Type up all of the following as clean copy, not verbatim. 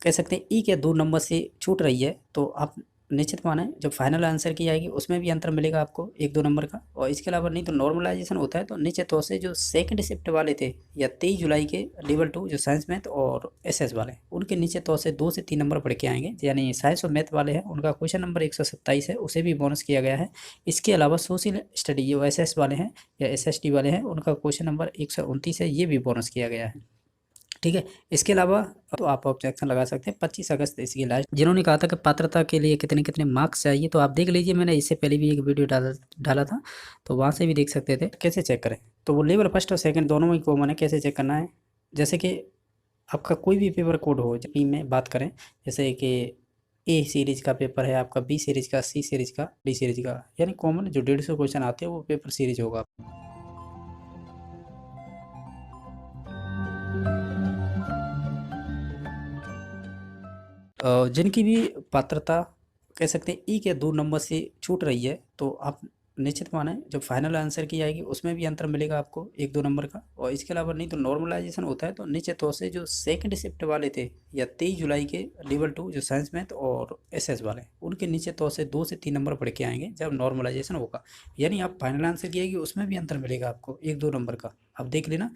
कह सकते हैं 1 या 2 नंबर से छूट रही है, तो आप निश्चित माने जब फाइनल आंसर की आएगी उसमें भी अंतर मिलेगा आपको 1-2 नंबर का। और इसके अलावा नहीं तो नॉर्मलाइजेशन होता है, तो निश्चित तौर से जो सेकंड शिफ्ट वाले थे या 23 जुलाई के लेवल 2 जो साइंस मैथ और एसएस वाले, उनके निश्चित तौर से 2 से 3 नंबर बढ़ के आएंगे। यानी साइंस और मैथ वाले हैं उनका क्वेश्चन नंबर 127 है, उसे भी बोनस किया गया है। इसके अलावा सोशल स्टडी जो एसएस वाले हैं या एसएसटी वाले हैं, उनका क्वेश्चन नंबर 129 है, ये भी बोनस किया गया है। ठीक है। इसके अलावा तो आप ऑब्जेक्शन लगा सकते हैं 25 अगस्त इसकी लास्ट। जिन्होंने कहा था कि पात्रता के लिए कितने कितने मार्क्स चाहिए, तो आप देख लीजिए, मैंने इससे पहले भी एक वीडियो डाला था, तो वहाँ से भी देख सकते थे। कैसे चेक करें, तो वो लेवल फर्स्ट और सेकंड दोनों में कॉमन है। कैसे चेक करना है, जैसे कि आपका कोई भी पेपर कोड हो, जब में बात करें, जैसे कि ए सीरीज का पेपर है आपका, बी सीरीज का, सी सीरीज का, डी सीरीज का, यानी कॉमन जो 150 क्वेश्चन आते हैं वो पेपर सीरीज होगा। जिनकी भी पात्रता कह सकते हैं 1 या 2 नंबर से छूट रही है, तो आप निश्चित माने जब फाइनल आंसर की आएगी उसमें भी अंतर मिलेगा आपको 1-2 नंबर का। और इसके अलावा नहीं तो नॉर्मलाइजेशन होता है, तो निश्चित तौर से जो सेकंड शिफ्ट वाले थे या 23 जुलाई के लेवल 2 जो साइंस मैथ और एसएस वाले, उनके निश्चित तौर से 2 से 3 नंबर बढ़ के आएंगे जब नॉर्मलाइजेशन होगा। यानी आप फाइनल आंसर की आएगी उसमें भी अंतर मिलेगा आपको 1-2 नंबर का। आप देख लेना,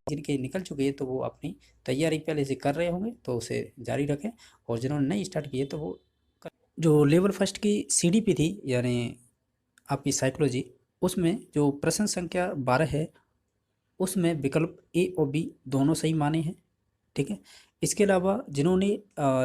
जिनके निकल चुके हैं तो वो अपनी तैयारी पहले से कर रहे होंगे, तो उसे जारी रखें। और जिन्होंने नहीं स्टार्ट किए तो वो जो लेवल फर्स्ट की सीडीपी थी, यानी आपकी साइकोलॉजी, उसमें जो प्रश्न संख्या 12 है, उसमें विकल्प ए और बी दोनों सही माने हैं। ठीक है। इसके अलावा जिन्होंने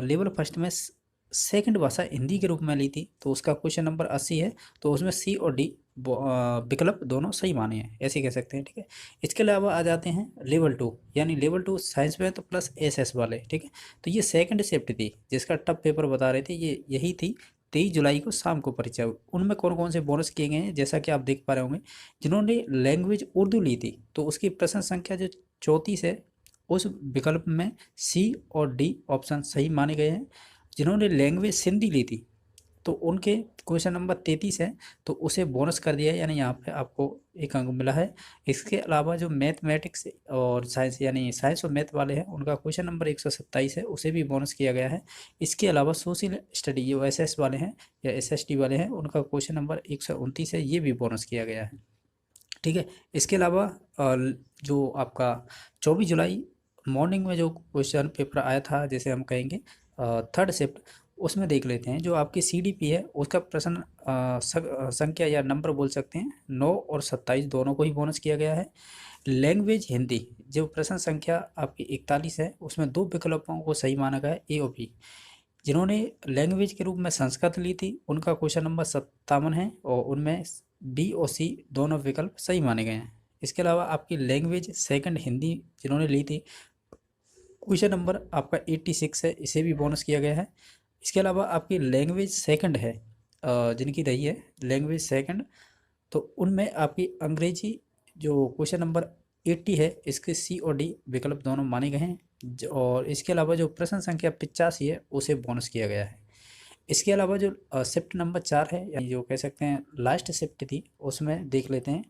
लेवल फर्स्ट में सेकंड भाषा हिंदी के रूप में ली थी, तो उसका क्वेश्चन नंबर 80 है, तो उसमें सी और डी विकल्प दोनों सही माने हैं, ऐसे कह सकते हैं। ठीक है। इसके अलावा आ जाते हैं लेवल 2, यानी लेवल 2 साइंस में तो प्लस एसएस वाले। ठीक है। तो ये सेकंड शिफ्ट थी जिसका टफ पेपर बता रहे थे, ये यही थी 23 जुलाई को शाम को परीक्षा। उनमें कौन कौन से बोनस किए गए हैं, जैसा कि आप देख पा रहे होंगे। जिन्होंने लैंग्वेज उर्दू ली थी, तो उसकी प्रश्न संख्या जो 34 है, उस विकल्प में सी और डी ऑप्शन सही माने गए हैं। जिन्होंने लैंग्वेज सिंधी ली थी, तो उनके क्वेश्चन नंबर 33 है, तो उसे बोनस कर दिया है, यानी यहाँ पे आपको 1 अंक मिला है। इसके अलावा जो मैथमेटिक्स और साइंस, यानी साइंस और मैथ वाले हैं, उनका क्वेश्चन नंबर 127 है, उसे भी बोनस किया गया है। इसके अलावा सोशल स्टडी जो एसएस वाले हैं या एसएसटी वाले हैं, उनका क्वेश्चन नंबर 129 है, ये भी बोनस किया गया है। ठीक है। इसके अलावा जो आपका 24 जुलाई मॉर्निंग में जो क्वेश्चन पेपर आया था, जैसे हम कहेंगे थर्ड शिफ्ट, उसमें देख लेते हैं। जो आपकी सीडीपी है उसका प्रश्न संख्या या नंबर बोल सकते हैं 9 और 27 दोनों को ही बोनस किया गया है। लैंग्वेज हिंदी जो प्रश्न संख्या आपकी 41 है, उसमें 2 विकल्पों को सही माना गया है, ए और बी। जिन्होंने लैंग्वेज के रूप में संस्कृत ली थी, उनका क्वेश्चन नंबर 57 है, और उनमें बी और सी दोनों विकल्प सही माने गए हैं। इसके अलावा आपकी लैंग्वेज सेकंड हिंदी जिन्होंने ली थी, क्वेश्चन नंबर आपका 86 है, इसे भी बोनस किया गया है। इसके अलावा आपकी लैंग्वेज सेकंड है, जिनकी रही है लैंग्वेज सेकंड, तो उनमें आपकी अंग्रेजी जो क्वेश्चन नंबर 80 है, इसके सी और डी विकल्प दोनों माने गए हैं। और इसके अलावा जो प्रश्न संख्या 85 है, उसे बोनस किया गया है। इसके अलावा जो शिफ्ट नंबर 4 है, यानी जो कह सकते हैं लास्ट शिफ्ट थी, उसमें देख लेते हैं।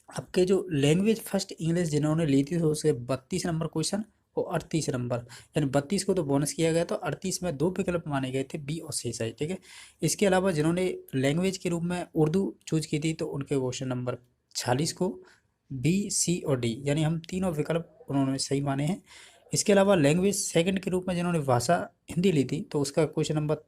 आपके जो लैंग्वेज फर्स्ट इंग्लिश जिन्होंने ली थी, तो उसके 32 नंबर क्वेश्चन और 38 नंबर, यानी 32 को तो बोनस किया गया, तो 38 में 2 विकल्प माने गए थे, बी और सी सही। ठीक है। इसके अलावा जिन्होंने लैंग्वेज के रूप में उर्दू चूज की थी, तो उनके क्वेश्चन नंबर 46 को बी, सी और डी, यानी हम तीनों विकल्प उन्होंने सही माने हैं। इसके अलावा लैंग्वेज सेकंड के रूप में जिन्होंने भाषा हिंदी ली थी, तो उसका क्वेश्चन नंबर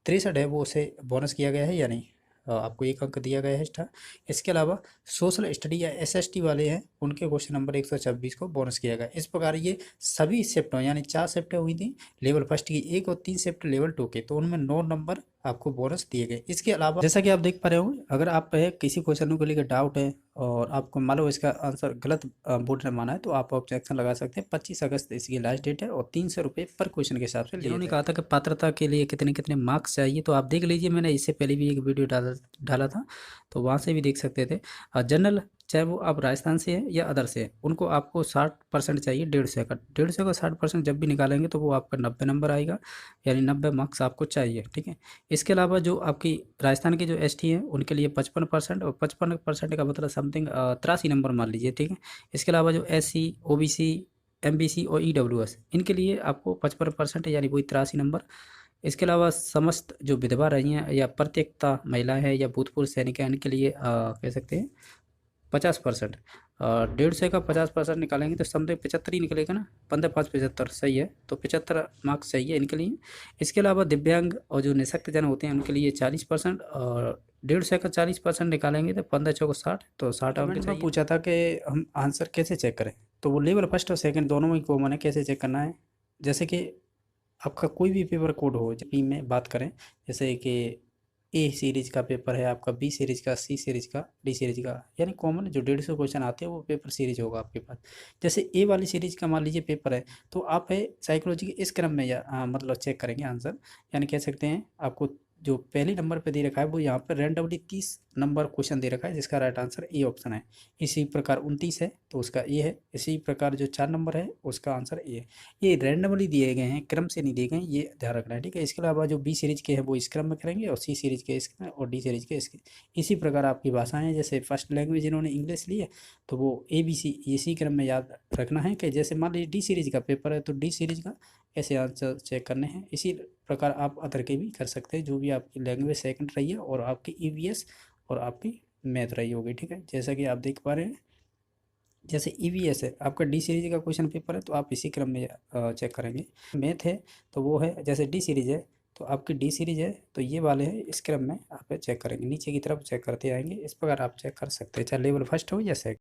63 है, वो उसे बोनस किया गया है, यानी आपको 1 अंक दिया गया है एक्स्ट्रा। इसके अलावा सोशल स्टडी या एसएसटी वाले हैं, उनके क्वेश्चन नंबर 126 को बोनस किया गया। इस प्रकार ये सभी शिफ्टों, यानी 4 शिफ्टें हुई थी लेवल फर्स्ट की, 1 और 3 शिफ्ट लेवल 2 के, तो उनमें 9 नंबर आपको बोनस दिए गए। इसके अलावा जैसा कि आप देख पा रहे होंगे, अगर आप पे किसी क्वेश्चन को लेकर डाउट है और आपको मान लो इसका आंसर गलत बोर्ड ने माना है, तो आप ऑब्जेक्शन लगा सकते हैं। 25 अगस्त इसकी लास्ट डेट है, और 300 रुपये पर क्वेश्चन के हिसाब से। जिन्होंने कहा था कि पात्रता के लिए कितने कितने मार्क्स चाहिए, तो आप देख लीजिए, मैंने इससे पहले भी एक वीडियो डाला था, तो वहाँ से भी देख सकते थे। जनरल, चाहे वो आप राजस्थान से हैं या अदर से हैं, उनको आपको 60% चाहिए, 150 का। 150 का 60% जब भी निकालेंगे तो वो आपका 90 नंबर आएगा, यानी 90 मार्क्स आपको चाहिए। ठीक है। इसके अलावा जो आपकी राजस्थान के जो एसटी हैं, उनके लिए 55%, और 55% का मतलब समथिंग 83 नंबर मान लीजिए। ठीक है। इसके अलावा जो एससी, ओबीसी, एमबीसी और ईडब्ल्यूएस, इनके लिए आपको 55% यानी वही 83 नंबर। इसके अलावा समस्त जो विधवा रही हैं या परित्यक्ता महिलाएं हैं या भूतपूर्व सैनिक हैं, इनके लिए कह सकते हैं 50%। 150 का 50% निकालेंगे तो समझे 75 ही निकलेगा ना, 15×5 = 75 सही है, तो 75 मार्क्स सही है इनके लिए। इसके अलावा दिव्यांग और जो निःशक्त जन होते हैं उनके लिए 40%, और 150 का 40% निकालेंगे तो 15×4 = 60, तो 60 अंक चाहिए। पूछा था कि हम आंसर कैसे चेक करें, तो वो लेवल फर्स्ट और सेकंड दोनों में कॉमन है। कैसे चेक करना है, जैसे कि आपका कोई भी पेपर कोड हो, जब में बात करें, जैसे कि ए सीरीज का पेपर है आपका, बी सीरीज का, सी सीरीज का, डी सीरीज का, यानी कॉमन जो 150 क्वेश्चन आते हैं वो पेपर सीरीज होगा आपके पास। जैसे ए वाली सीरीज का मान लीजिए पेपर है, तो आप है साइकोलॉजी के इस क्रम में या मतलब चेक करेंगे आंसर, यानी कह सकते हैं आपको जो पहले नंबर पे दे रखा है वो यहाँ पर रैंडमली 30 नंबर क्वेश्चन दे रखा है, जिसका राइट आंसर ए ऑप्शन है। इसी प्रकार 29 है तो उसका ए है। इसी प्रकार जो 4 नंबर है उसका आंसर ए है। ये रैंडमली दिए गए हैं, क्रम से नहीं दिए गए, ये ध्यान रखना है, ठीक है। इसके अलावा जो बी सीरीज के हैं वो इस क्रम में करेंगे, और सी सीरीज के इसमें, और डी सीरीज के इसके। इसी प्रकार आपकी भाषाएं हैं, जैसे फर्स्ट लैंग्वेज इन्होंने इंग्लिश ली है तो वो ए बी सी इसी क्रम में याद रखना है, कि जैसे मान लीजिए डी सीरीज का पेपर है तो डी सीरीज का ऐसे आंसर चेक करने हैं। इसी प्रकार आप अदर के भी कर सकते हैं, जो भी आपकी लैंग्वेज सेकंड रही है और आपकी ईवीएस और आपकी मैथ रही होगी, ठीक है। जैसा कि आप देख पा रहे हैं, जैसे ईवीएस है आपका डी सीरीज का क्वेश्चन पेपर है तो आप इसी क्रम में चेक करेंगे। मैथ है तो वो है, जैसे डी सीरीज है तो आपकी डी सीरीज है तो ये वाले हैं, इस क्रम में आप चेक करेंगे, नीचे की तरफ चेक करते आएंगे। इस प्रकार आप चेक कर सकते हैं, चाहे लेवल फर्स्ट हो या सेकंड।